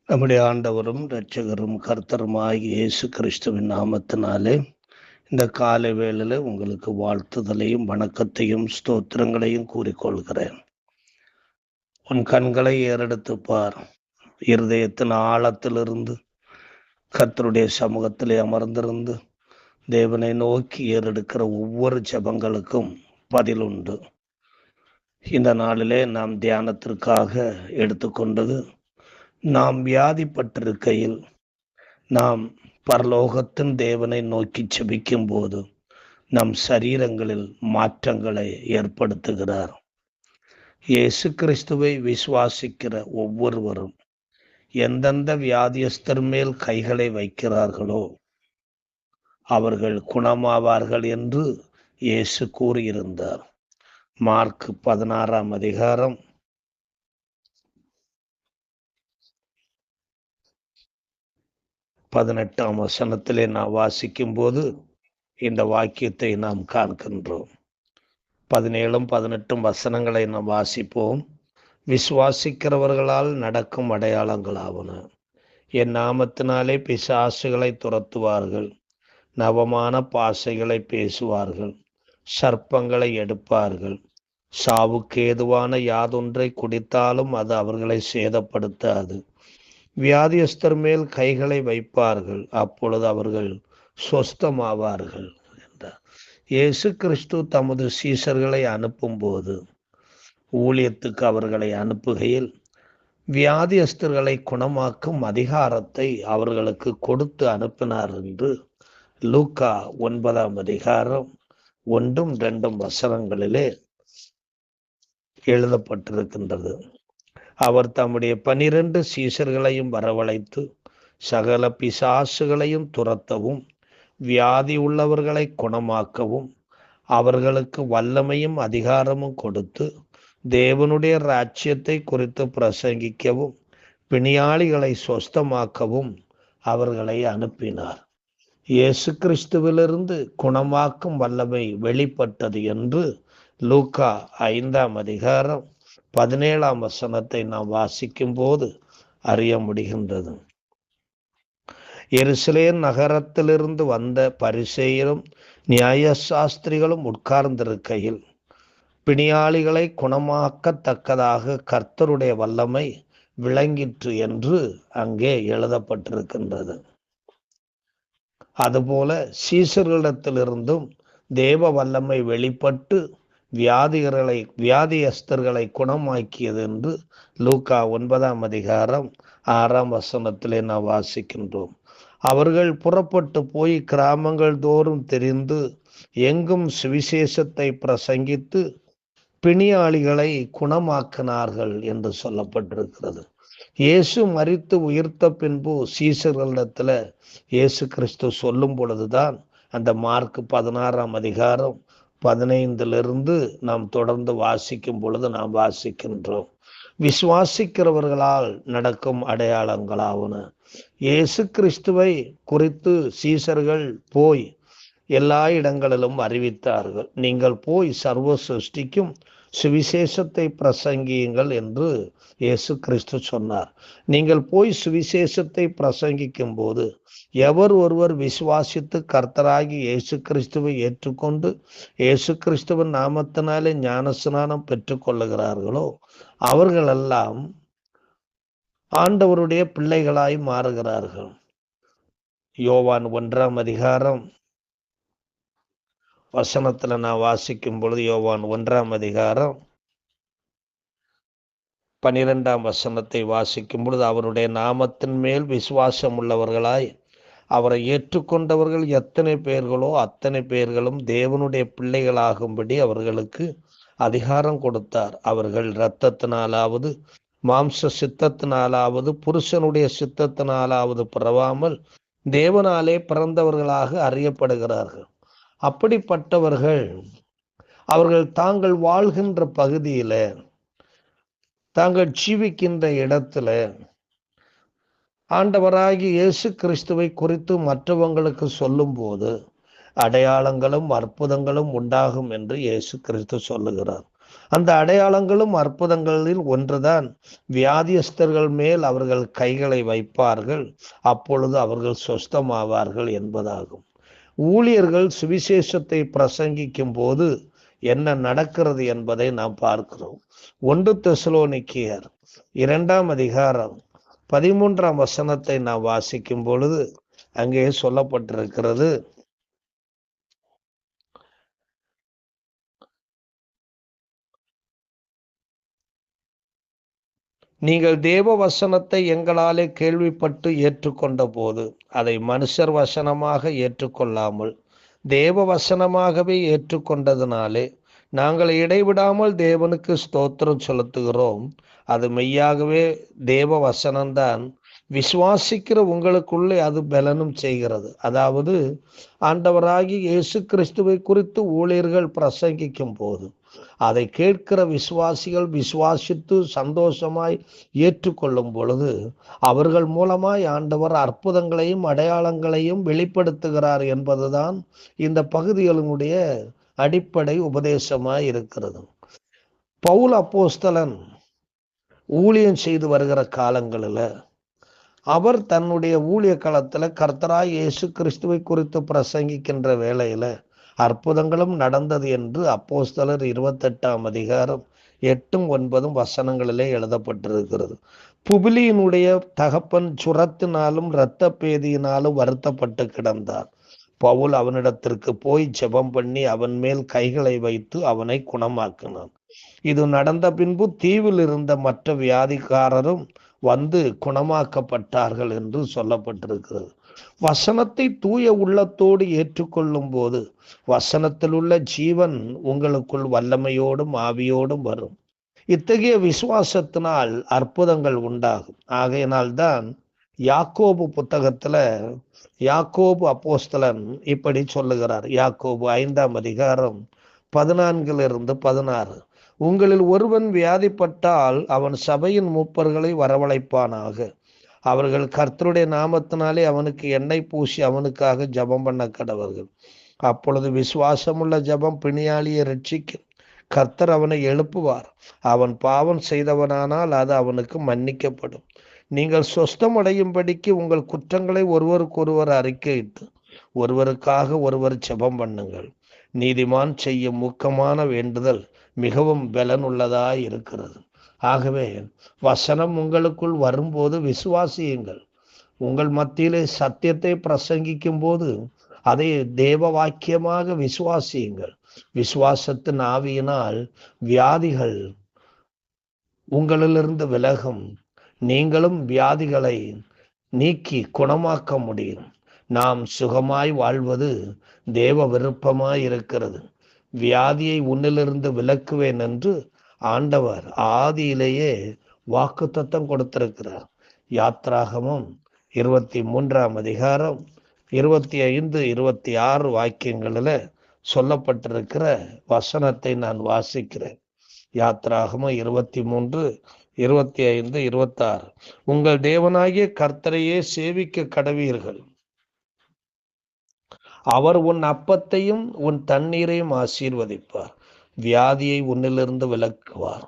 நம்முடைய ஆண்டவரும் இரட்சகரும் கர்த்தருமாகிய இயேசு கிறிஸ்துவின் நாமத்தினாலே இந்த காலை வேளையில உங்களுக்கு வாழ்த்துதலையும் வணக்கத்தையும் ஸ்தோத்திரங்களையும் கூறிக்கொள்கிறேன். உன் கண்களை ஏறெடுத்து பார். இருதயத்தின் ஆழத்திலிருந்து கர்த்தருடைய சமூகத்திலே அமர்ந்திருந்து தேவனை நோக்கி ஏறெடுக்கிற ஒவ்வொரு ஜெபங்களுக்கும் பதில் உண்டு. இந்த நாளிலே நாம் தியானத்திற்காக எடுத்துக்கொண்டது, நாம் வியாதிப்பட்டிருக்கையில் நாம் பரலோகத்தின் தேவனை நோக்கி செபிக்கும் போது நம் சரீரங்களில் மாற்றங்களை ஏற்படுத்துகிறார். இயேசு கிறிஸ்துவை விசுவாசிக்கிற ஒவ்வொருவரும் எந்தெந்த வியாதியஸ்தர் மேல் கைகளை வைக்கிறார்களோ அவர்கள் குணமாவார்கள் என்று இயேசு கூறியிருந்தார். மார்க் 16 அதிகாரம் 18 வசனத்திலே நாம் வாசிக்கும் போது இந்த வாக்கியத்தை நாம் காண்கின்றோம். 17 18 வசனங்களை நாம் வாசிப்போம். விசுவாசிக்கிறவர்களால் நடக்கும் அடையாளங்களாவன. என் நாமத்தினாலே பிசாசுகளை துரத்துவார்கள், நவமான பாசைகளை பேசுவார்கள், சர்ப்பங்களை எடுப்பார்கள், சாவுக்கு ஏதுவான யாதொன்றை குடித்தாலும் அது அவர்களை சேதப்படுத்தாது. வியாதியஸ்தர் மேல் கைகளை வைப்பார்கள், அப்பொழுது அவர்கள் சொஸ்தமாவார்கள் என்றார். இயேசு கிறிஸ்து தமது சீஷர்களை அனுப்பும்போது, ஊழியத்துக்கு அவர்களை அனுப்புகையில் வியாதியஸ்தர்களை குணமாக்கும் அதிகாரத்தை அவர்களுக்கு கொடுத்து அனுப்பினார் என்று லூக்கா 9 அதிகாரம் 1 2 வசனங்களிலே எழுதப்பட்டிருக்கின்றது. அவர் தம்முடைய 12 சீஷர்களையும் வரவழைத்து சகல பிசாசுகளையும் துரத்தவும் வியாதி உள்ளவர்களை குணமாக்கவும் அவர்களுக்கு வல்லமையும் அதிகாரமும் கொடுத்து தேவனுடைய ராஜ்யத்தை குறித்து பிரசங்கிக்கவும் பிணியாளிகளை சொஸ்தமாக்கவும் அவர்களை அனுப்பினார். இயேசு கிறிஸ்துவிலிருந்து குணமாக்கும் வல்லமை வெளிப்பட்டது என்று லூக்கா 5 அதிகாரம் 17 வசனத்தை நாம் வாசிக்கும் போது அறிய முடிகின்றது. எருசலேம் நகரத்திலிருந்து வந்த பரிசேயரும் நியாய சாஸ்திரிகளும் உட்கார்ந்திருக்கையில் பிணியாளிகளை குணமாக்கத்தக்கதாக கர்த்தருடைய வல்லமை விளங்கிற்று என்று அங்கே எழுதப்பட்டிருக்கின்றது. அதுபோல சீசர்களிடத்திலிருந்தும் தேவ வல்லமை வெளிப்பட்டு வியாதியஸ்தர்களை குணமாக்கியது என்று லூக்கா 9 அதிகாரம் 6 வசனத்திலே நாம் வாசிக்கின்றோம். அவர்கள் புறப்பட்டு போய் கிராமங்கள் தோறும் தெரிந்து எங்கும் சுவிசேஷத்தை பிரசங்கித்து பிணியாளிகளை குணமாக்கினார்கள் என்று சொல்லப்பட்டிருக்கிறது. இயேசு மரித்து உயிர்த்த பின்பு சீசர்களிடத்துல இயேசு கிறிஸ்து சொல்லும் பொழுதுதான் அந்த மார்க் 16 அதிகாரம் 15 நாம் தொடர்ந்து வாசிக்கும் பொழுது நாம் வாசிக்கின்றோம். விசுவாசிக்கிறவர்களால் நடக்கும் அடையாளங்களாவன. இயேசு கிறிஸ்துவை குறித்து சீஷர்கள் போய் எல்லா இடங்களிலும் அறிவித்தார்கள். நீங்கள் போய் சர்வ சிருஷ்டிக்கும் சுவிசேஷத்தை பிரசங்கியுங்கள் என்று இயேசு கிறிஸ்து சொன்னார். நீங்கள் போய் சுவிசேஷத்தை பிரசங்கிக்கும் போது எவர் ஒருவர் விசுவாசித்து கர்த்தராகி இயேசு கிறிஸ்துவை ஏற்றுக்கொண்டு இயேசு கிறிஸ்துவின் நாமத்தினாலே ஞானஸ்நானம் பெற்றுக்கொள்ளுகிறார்களோ அவர்களெல்லாம் ஆண்டவருடைய பிள்ளைகளாய் மாறுகிறார்கள். யோவான் 1 அதிகாரம் வசனத்துல நான் வாசிக்கும் பொழுது யோவான் 1 அதிகாரம் 12 வசனத்தை வாசிக்கும் பொழுது அவருடைய நாமத்தின் மேல் விசுவாசம் உள்ளவர்களாய் அவரை ஏற்றுக்கொண்டவர்கள் எத்தனை பேர்களோ அத்தனை பேர்களும் தேவனுடைய பிள்ளைகளாகும்படி அவர்களுக்கு அதிகாரம் கொடுத்தார். அவர்கள் இரத்தத்தினாலாவது மாம்ச சித்தத்தினாலாவது புருஷனுடைய சித்தத்தினாலாவது பிறவாமல் தேவனாலே பிறந்தவர்களாக அறியப்படுகிறார்கள். அப்படிப்பட்டவர்கள் அவர்கள் தாங்கள் வாழ்கின்ற பகுதியில தாங்கள் ஜீவிக்கின்ற இடத்துல ஆண்டவராகி இயேசு கிறிஸ்துவை குறித்து மற்றவங்களுக்கு சொல்லும் போது அடையாளங்களும் அற்புதங்களும் உண்டாகும் என்று இயேசு கிறிஸ்து சொல்லுகிறார். அந்த அடையாளங்களும் அற்புதங்களில் ஒன்றுதான், வியாதியஸ்தர்கள் மேல் அவர்கள் கைகளை வைப்பார்கள், அப்பொழுது அவர்கள் சொஸ்தமாவார்கள் என்பதாகும். ஊழியர்கள் சுவிசேஷத்தை பிரசங்கிக்கும் போது என்ன நடக்கிறது என்பதை நாம் பார்க்கிறோம். 1 தெசலோனிக்கேயர் 2ஆம் அதிகாரம் 13ஆம் வசனத்தை நாம் வாசிக்கும் பொழுது அங்கே சொல்லப்பட்டிருக்கிறது, நீங்கள் தேவ வசனத்தை எங்களாலே கேள்விப்பட்டு ஏற்றுக்கொண்ட போது அதை மனுஷர் வசனமாக ஏற்றுக்கொள்ளாமல் தேவ வசனமாகவே ஏற்றுக்கொண்டதினாலே நாங்கள் இடைவிடாமல் தேவனுக்கு ஸ்தோத்திரம் செலுத்துகிறோம். அது மெய்யாகவே தேவ வசனம்தான். விசுவாசிக்கிற உங்களுக்குள்ளே அது பலனும் செய்கிறது. அதாவது ஆண்டவராகி இயேசு கிறிஸ்துவை குறித்து ஊழியர்கள் பிரசங்கிக்கும் போது அதை கேட்கிற விசுவாசிகள் விசுவாசித்து சந்தோஷமாய் ஏற்றுக்கொள்ளும் பொழுது அவர்கள் மூலமாய் ஆண்டவர் அற்புதங்களையும் அடையாளங்களையும் வெளிப்படுத்துகிறார் என்பதுதான் இந்த பகுதிகளினுடைய அடிப்படை உபதேசமாய் இருக்கிறது. பவுல் அப்போஸ்தலன் ஊழியம் செய்து வருகிற காலங்களில் அவர் தன்னுடைய ஊழிய காலத்துல கர்த்தராய் இயேசு கிறிஸ்துவை குறித்து பிரசங்கிக்கின்ற வேளையில அற்புதங்களும் நடந்தது என்று அப்போஸ்தலர் 28ஆம் அதிகாரம் 8, 9 வசனங்களிலே எழுதப்பட்டிருக்கிறது. புபிலியினுடைய தகப்பன் சுரத்தினாலும் இரத்த பேதியினாலும் வருத்தப்பட்டு கிடந்தார். பவுல் அவனிடத்திற்கு போய் ஜெபம் பண்ணி அவன் மேல் கைகளை வைத்து அவனை குணமாக்கினான். இது நடந்த பின்பு தீவில் இருந்த மற்ற வியாதிக்காரரும் வந்து குணமாக்கப்பட்டார்கள் என்று சொல்லப்பட்டிருக்கிறது. வசனத்தை தூய உள்ளத்தோடு ஏற்றுக்கொள்ளும் போது வசனத்தில் உள்ள ஜீவன் உங்களுக்குள் வல்லமையோடும் ஆவியோடும் வரும். இத்தகைய விசுவாசத்தினால் அற்புதங்கள் உண்டாகும். ஆகையினால்தான் யாக்கோபு புத்தகத்துல யாக்கோபு அப்போஸ்தலன் இப்படி சொல்லுகிறார். யாக்கோபு 5ஆம் அதிகாரம் 14 16, உங்களில் ஒருவன் வியாதிப்பட்டால் அவன் சபையின் மூப்பர்களை வரவழைப்பானாக. அவர்கள் கர்த்தருடைய நாமத்தினாலே அவனுக்கு எண்ணெய் பூசி அவனுக்காக ஜெபம் பண்ண கடவர்கள். அப்பொழுது விசுவாசமுள்ள ஜெபம் பிணியாளியை ரட்சிக்கும். கர்த்தர் அவனை எழுப்புவார். அவன் பாவம் செய்தவனானால் அது அவனுக்கு மன்னிக்கப்படும். நீங்கள் சொஸ்தமடையும்படிக்கு உங்கள் குற்றங்களை ஒருவருக்கொருவர் அறிக்கையிட்டு ஒருவருக்காக ஒருவர் ஜெபம் பண்ணுங்கள். நீதிமான் செய்யும் ஊக்கமான வேண்டுதல் மிகவும் பலனுள்ளதாய் இருக்கிறது. ஆகவே வசனம் உங்களுக்குள் வரும்போது விசுவாசியுங்கள். உங்கள் மத்தியிலே சத்தியத்தை பிரசங்கிக்கும் போது அதை தேவ வாக்கியமாக விசுவாசியுங்கள். விசுவாசத்தின் ஆவியினால் வியாதிகள் உங்களிலிருந்து விலகும். நீங்களும் வியாதிகளை நீக்கி குணமாக்க முடியும். நாம் சுகமாய் வாழ்வது தேவ விருப்பமாய் இருக்கிறது. வியாதியை உன்னிலிருந்து விலக்குவேன் என்று ஆண்டவர் ஆதியிலேயே வாக்குத்தத்தம் கொடுத்திருக்கிறார். யாத்ராகமம் 23ஆம் அதிகாரம் 25, 26 வாக்கியங்களில் சொல்லப்பட்டிருக்கிற வசனத்தை நான் வாசிக்கிறேன். யாத்ராகமம் 23, 25, 26, உங்கள் தேவனாகிய கர்த்தரையே சேவிக்க கடவீர்கள். அவர் உன் அப்பத்தையும் உன் தண்ணீரையும் ஆசீர்வதிப்பார். வியாதியை உன்னிலிருந்து விலக்குவார்.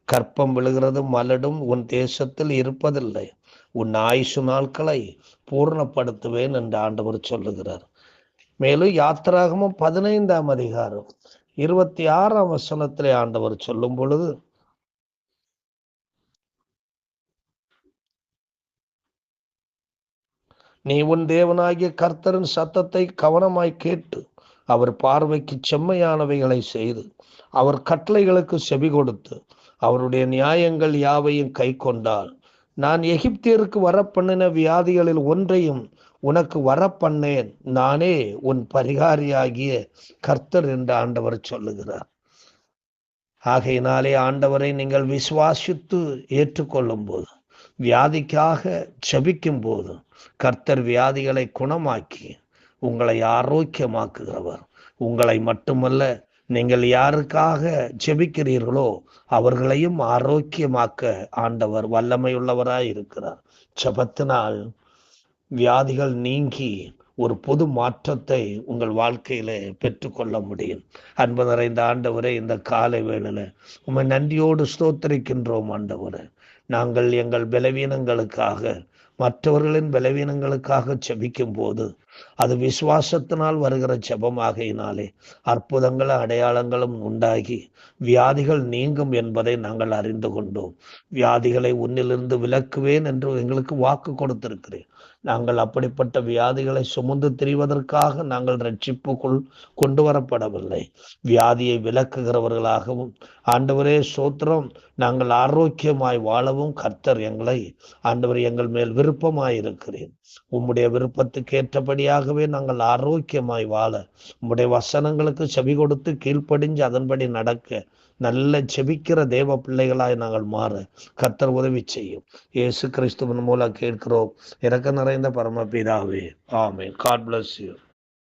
கற்பம் விழுகிறது மலடும் உன் தேசத்தில் இருப்பதில்லை. உன் ஆயுசு நாட்களை பூர்ணப்படுத்துவேன் என்று ஆண்டவர் சொல்லுகிறார். மேலும் யாத்திராகமம் 15ஆம் அதிகாரம் 26ஆம் வசனத்திலே ஆண்டவர் சொல்லும் பொழுது, நீ உன் தேவனாகிய கர்த்தரின் சத்தத்தை கவனமாய் கேட்டு அவர் பார்வைக்கு செம்மையானவைகளை செய்து அவர் கட்டளைகளுக்கு செவி கொடுத்து அவருடைய நியாயங்கள் யாவையும் கை கொண்டால் நான் எகிப்தியருக்கு வரப்பண்ணின வியாதிகளில் ஒன்றையும் உனக்கு வரப்பண்ணேன். நானே உன் பரிகாரியாகிய கர்த்தர் என்று ஆண்டவர் சொல்லுகிறார். ஆகையினாலே ஆண்டவரை நீங்கள் விசுவாசித்து ஏற்றுக்கொள்ளும் போது, வியாதிக்காக ஜெபிக்கும் போது கர்த்தர் வியாதிகளை குணமாக்கி உங்களை ஆரோக்கியமாக்குகிறவர். உங்களை மட்டுமல்ல, நீங்கள் யாருக்காக ஜெபிக்கிறீர்களோ அவர்களையும் ஆரோக்கியமாக்க ஆண்டவர் வல்லமையுள்ளவராய் இருக்கிறார். ஜெபத்தினால் வியாதிகள் நீங்கி ஒரு பொது மாற்றத்தை உங்கள் வாழ்க்கையில பெற்றுக்கொள்ள முடியும். அன்பு நிறைந்த ஆண்டவரே, இந்த காலை வேளையில உம்மை நன்றியோடு ஸ்தோத்திரிக்கின்றோம் ஆண்டவரே. நாங்கள் எங்கள் பலவீனங்களுக்காக, மற்றவர்களின் பலவீனங்களுக்காக செபிக்கும் போது அது விசுவாசத்தினால் வருகிற ஜெபமாகையினாலே அற்புதங்களும் அடையாளங்களும் உண்டாகி வியாதிகள் நீங்கும் என்பதை நாங்கள் அறிந்து கொண்டோம். வியாதிகளை உன்னிலிருந்து விலக்குவேன் என்று எங்களுக்கு வாக்கு கொடுத்திருக்கிறேன். நாங்கள் அப்படிப்பட்ட வியாதிகளை சுமந்து திரிவதற்காக நாங்கள் ரட்சிப்புக்குள் கொண்டு வரப்படவில்லை. வியாதியை விலக்குகிறவர்களாகவும், ஆண்டவரே ஸ்தோத்திரம், நாங்கள் ஆரோக்கியமாய் வாழவும் கர்த்தர் எங்களை, ஆண்டவர், எங்கள் மேல் விருப்பமாயிருக்கிறேன். உம்முடைய விருப்பத்துக்கு ஏற்றபடியாகவே நாங்கள் ஆரோக்கியமாய் வாழ, உம்முடைய வசனங்களுக்கு செவி கொடுத்து கீழ்ப்படிஞ்சு அதன்படி நடக்க, நல்ல செபிக்கிற தேவ பிள்ளைகளாய் நாங்கள் மாற கர்த்தர் உதவி செய்யும். இயேசு கிறிஸ்துவின் மூலம் கேட்கிறோம் இரக்க நிறைந்த பரமபிதாவே, ஆமென். God bless you.